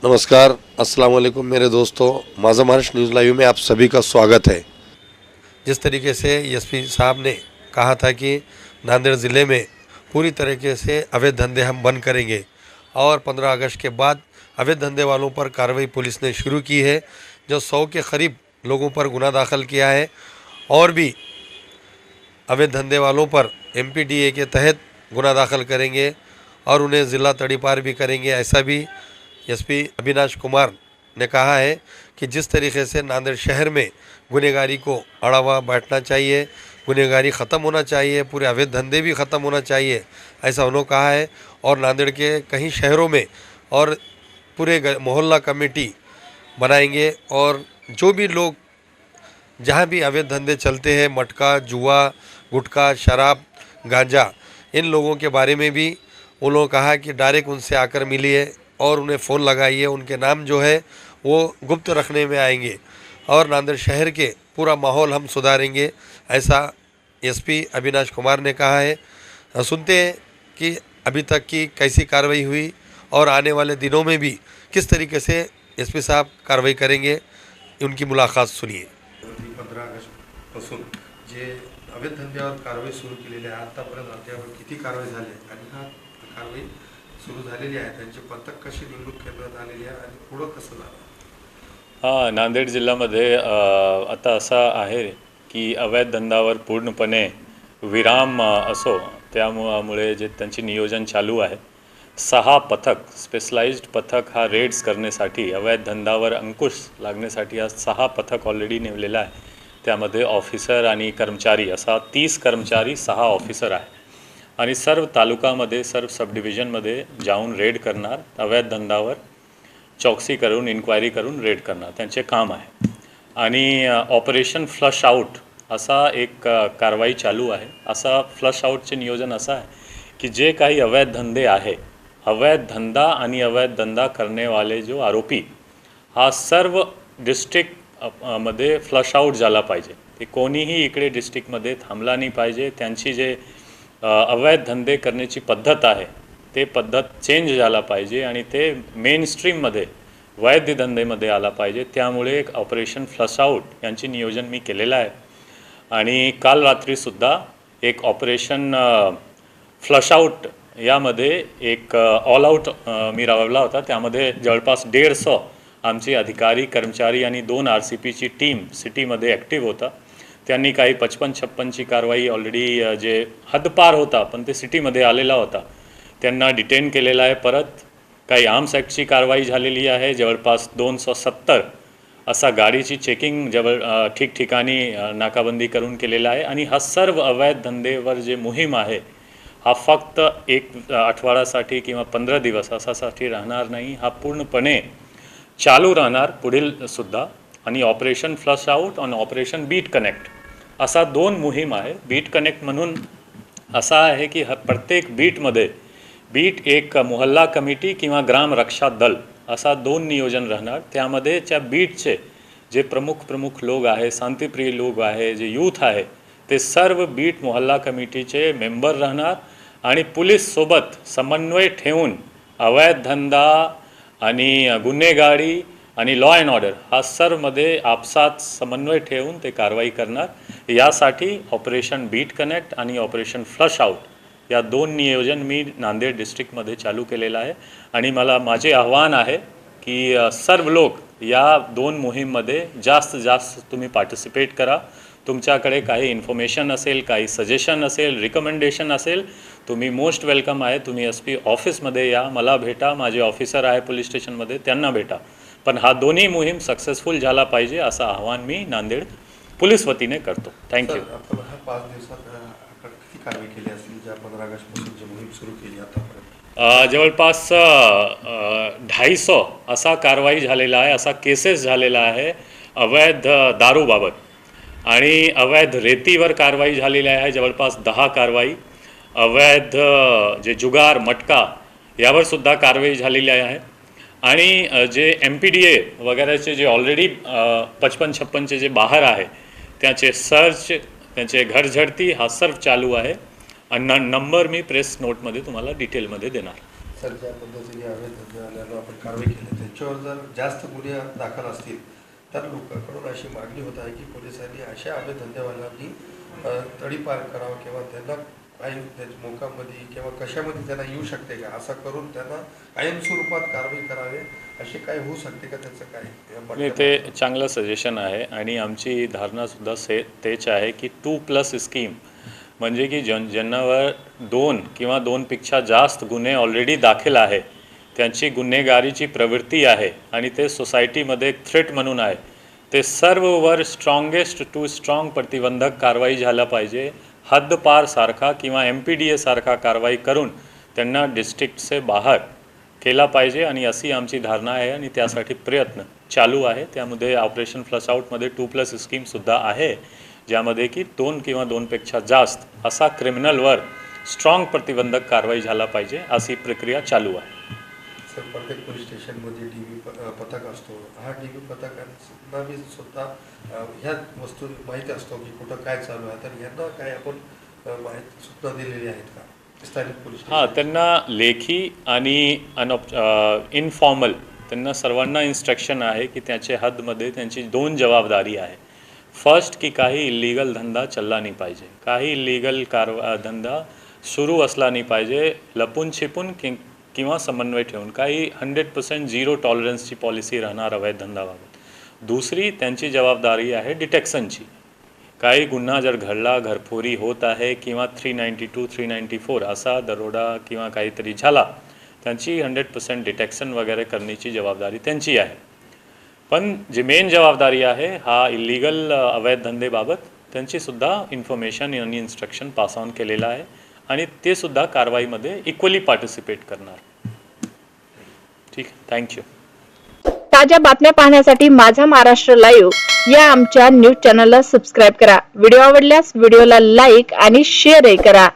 नमस्कार, अस्सलाम वालेकुम मेरे दोस्तों। माझा महाराष्ट्र न्यूज़ लाइव में आप सभी का स्वागत है। जिस तरीके से एसपी साहब ने कहा था कि नांदेड़ ज़िले में पूरी तरीके से अवैध धंधे हम बंद करेंगे और 15 अगस्त के बाद अवैध धंधे वालों पर कार्रवाई पुलिस ने शुरू की है। जो 100 के करीब लोगों पर गुनाह दाखिल किया है और भी अवैध धंधे वालों पर एमपीडीए के तहत गुनाह दाखिल करेंगे और उन्हें ज़िला तड़ीपार भी करेंगे। ऐसा भी एसपी अविनाश कुमार ने कहा है कि जिस तरीके से नांदेड़ शहर में गुनहगारी को अड़ावा बैठना चाहिए, गुनहगारी ख़त्म होना चाहिए, पूरे अवैध धंधे भी ख़त्म होना चाहिए, ऐसा उन्होंने कहा है। और नांदेड़ के कई शहरों में और पूरे मोहल्ला कमेटी बनाएंगे और जो भी लोग जहाँ भी अवैध धंधे चलते हैं, मटका, जुआ, गुटखा, शराब, गांजा, इन लोगों के बारे में भी उन्होंने कहा कि डायरेक्ट उनसे आकर मिलिए और उन्हें फ़ोन लगाइए। उनके नाम जो है वो गुप्त रखने में आएंगे और नांदेड़ शहर के पूरा माहौल हम सुधारेंगे, ऐसा एसपी अविनाश कुमार ने कहा है। सुनते हैं कि अभी तक की कैसी कार्रवाई हुई और आने वाले दिनों में भी किस तरीके से एसपी साहब कार्रवाई करेंगे, उनकी मुलाकात सुनिए। 15 ऑगस्टपासून जे अवैध धंद्यावर कारवाई सुरू केलेली आहे, आतापर्यंत अद्याप किती कारवाई झाली आणि हा कारवाई सुरू झालेली आहे, त्यांचे पथक कशी नेमणूक करण्यात आलेली आहे आणि पुढं कसं झालं? नांदेड जिल्ह्यामध्ये आता असा आहे की अवैध धंद्यावर पूर्णपणे विराम असो, त्यामुळे जे त्यांची नियोजन चालू आहे, 6 पथक स्पेशलाइज्ड पथक हा रेड्स करण्यासाठी अवैध धंद्यावर अंकुश लागण्यासाठी आज 6 पथक ऑलरेडी नेमलेला आहे। त्यामध्ये ऑफिसर आणि कर्मचारी असा 30 कर्मचारी 6 ऑफिसर आहे आणि सर्व तालुकामध्ये सर्व सब डिव्हिजनमध्ये जाऊन रेड करणार, अवैध धंद्यावर चौकसी करून इन्क्वायरी करून रेड करणार त्यांचे काम आहे। आणि ऑपरेशन फ्लश आउट असा एक कारवाई चालू आहे। असा फ्लश आउटचे नियोजन असं आहे की जे काही अवैध धंदे आहे, अवैध धंदा आणि अवैध धंदा करने वाले जो आरोपी हा सर्व डिस्ट्रिक्ट मध्ये फ्लश आउट झाला पाहिजे। ते कोणीही इकडे डिस्ट्रिक्टमध्ये थांबला नाही पाहिजे। त्यांची जे अवैध धंदे करण्याची पद्धत आहे ते पद्धत चेंज झाला पाहिजे आणि ते मेन स्ट्रीममध्ये वैध धंदेमध्ये आला पाहिजे। त्यामुळे एक ऑपरेशन फ्लश आउट यांचे नियोजन मी केलेलं आहे आणि काल रात्रीसुद्धा एक ऑपरेशन फ्लश आउट यामध्ये एक ऑल आउट मी राबवला होता। त्यामध्ये जवळपास 150 आमचे अधिकारी, कर्मचारी आणि 2 RCPची टीम सिटीमध्ये ॲक्टिव्ह होता। त्यांनी काही 55-56ची कारवाई ऑलरेडी जे हद्दपार होता पण ते सिटीमध्ये आलेला होता त्यांना डिटेन केलेला आहे। परत काही आर्म्स ॲक्टची कारवाई झालेली आहे। जवळपास 270 असा गाडीची चेकिंग ठिकठिकाणी नाकाबंदी करून केलेला आहे आणि हा सर्व अवैध धंदेवर जे मोहीम आहे हा फक्त एक आठवड्यासाठी किंवा 15 दिवस असासाठी राहणार नाही, हा पूर्णपणे चालू राहणार पुढील सुद्धा। आणि ऑपरेशन फ्लश आउट आणि ऑपरेशन बीट कनेक्ट असा 2 मोहीम आहे। बीट कनेक्ट म्हणून असा आहे की प्रत्येक बीटमध्ये बीट एक मोहल्ला कमिटी किंवा ग्राम रक्षा दल असा 2 नियोजन राहणार। त्यामध्ये त्या बीटचे जे प्रमुख लोक आहे, शांतिप्रिय लोक आहे, जे यूथ आहे, ते सर्व बीट मोहल्ला कमिटीचे मेंबर राहणार आणि पोलीस सोबत समन्वय ठेवून अवैध धंदा आणि गुन्हेगारी आणि लॉ अँड ऑर्डर हा सर्वमध्ये आपसात समन्वय ठेवून ते कारवाई करणार। यासाठी ऑपरेशन बीट कनेक्ट आणि ऑपरेशन फ्लश आउट या 2 नियोजन मी नांदेड डिस्ट्रिक्टमध्ये चालू केलेलं आहे आणि माझे आव्हान आहे की सर्व लोक या 2 मोहीममध्ये जास्त तुम्ही पार्टिसिपेट करा। तुमच्याकडे काही इन्फॉर्मेशन असेल, काही सजेशन असेल, रिकमेंडेशन असेल, तुम्ही मोस्ट वेलकम आहे। तुम्ही एसपी ऑफिसमध्ये या, मला भेटा, माझे ऑफिसर आहे पोलीस स्टेशनमध्ये त्यांना भेटा, पण हा दोन्ही मोहीम सक्सेसफुल झाला पाहिजे असं आव्हान मी नांदेड पोलीस वतीने करतो। थँक्यू। 5 दिवसात किती कारवाई केली असेल ज्या 15 ऑगस्टपासून जी मोहीम सुरू केली आतापर्यंत? जवळपास 250 असा कारवाई झालेला आहे, असा केसेस झालेला आहे अवैध दारूबाबत आणि अवैध रेतीवर कारवाई झालेली आहे जवळपास 10 कारवाई। अवैध जे जुगार, मटका यावर सुद्धा कारवाई झालेली आहे आणि जे MPDA वगैरेचे जे ऑलरेडी 55-56चे जे बाहेर आहे त्याचे सर्च, त्यांचे घर झडती हा सर्व चालू आहे आणि नंबर मी प्रेस नोटमध्ये तुम्हाला डिटेलमध्ये देणार। सर ज्या पद्धतीने अवैध धंदेवाल्यांना आपण कारवाई केली त्यांच्यावर जर जास्त गुन्हे दाखल असतील तर लोकांकडून अशी मागणी होत आहे की पोलिसांनी अशा अवैध धंदेवाल्यांनी तडीपार करावं किंवा त्यांना काही मोकामध्ये किंवा कशामध्ये त्यांना येऊ शकते का असं करून त्यांना कायम स्वरूपात कारवाई करावे असे काय होऊ शकते का त्याचं काय? ते चांगलं सजेशन आहे आणि आमची धारणा सुद्धा तेच आहे की 2+ स्कीम म्हणजे की ज्यांनावर 2 किंवा 2पेक्षा जास्त गुन्हे ऑलरेडी दाखल आहे, त्यांची गुन्हेगारीची प्रवृत्ती आहे आणि ते सोसायटीमध्ये एक थ्रेट म्हणून आहे, ते सर्ववर स्ट्रॉंगेस्ट टू स्ट्रॉंग प्रतिबंधक कारवाई झाला पाहिजे. हद्दपार सारखा किंवा MPDA सारखा कारवाई करून त्यांना डिस्ट्रिक्टचे बाहेर केला पाहिजे आणि अशी आमची धारणा आहे आणि त्यासाठी प्रयत्न चालू आहे. त्यामध्ये ऑपरेशन फ्लश आउटमध्ये 2+ स्कीमसुद्धा आहे, ज्यामध्ये की 2 किंवा 2पेक्षा जास्त असा क्रिमिनलवर स्ट्रॉंग प्रतिबंधक कारवाई झाला पाहिजे अशी प्रक्रिया चालू आहे. सर प्रत्येक पोलीस स्टेशनमध्ये DB पथक असतो. हा DB पथकांना बी सुद्धा ह्या वस्तू माहिती असतो की कुठं काय चालू आहे, तर यांना काय आपण माहिती सूचना दिलेली आहेत का स्थानिक पोलीस? हां, त्यांना लेखी आणि इनफॉर्मल त्यांना सर्वांना इन्स्ट्रक्शन आहे की त्याच्या हद्दमध्ये त्यांची 2 जबाबदारी आहे. फर्स्ट की काही इल्लीगल धंदा चालला नाही पाहिजे, काही इल्लीगल धंदा सुरू असला नाही पाहिजे, लपून छिपून किंवा समन्वय ठेवून. काही 100% झिरो टॉलरन्सची पॉलिसी राहणार अवैध धंदाबाबत. दुसरी त्यांची जबाबदारी आहे डिटेक्शनची. काही गुन्हा जर घडला, घरफोडी होत आहे किंवा 392, 394 असा दरोडा किंवा काहीतरी झाला, त्यांची 100% डिटेक्शन वगैरे करण्याची जबाबदारी त्यांची आहे. पण जी मेन जबाबदारी आहे हा इल्लीगल अवैध धंदेबाबत त्यांचीसुद्धा इन्फॉर्मेशन आणि इन्स्ट्रक्शन पास ऑन केलेलं आहे आणि ते सुद्धा कारवाईमध्ये इक्वली पार्टिसिपेट करणार. ठीक, थँक्यू. ताज्या बातम्या पाहण्यासाठी माझा महाराष्ट्र लाईव्ह या आमच्या न्यूज चॅनलला सबस्क्राईब करा. व्हिडिओ आवडल्यास व्हिडिओला लाईक आणि शेअरही करा.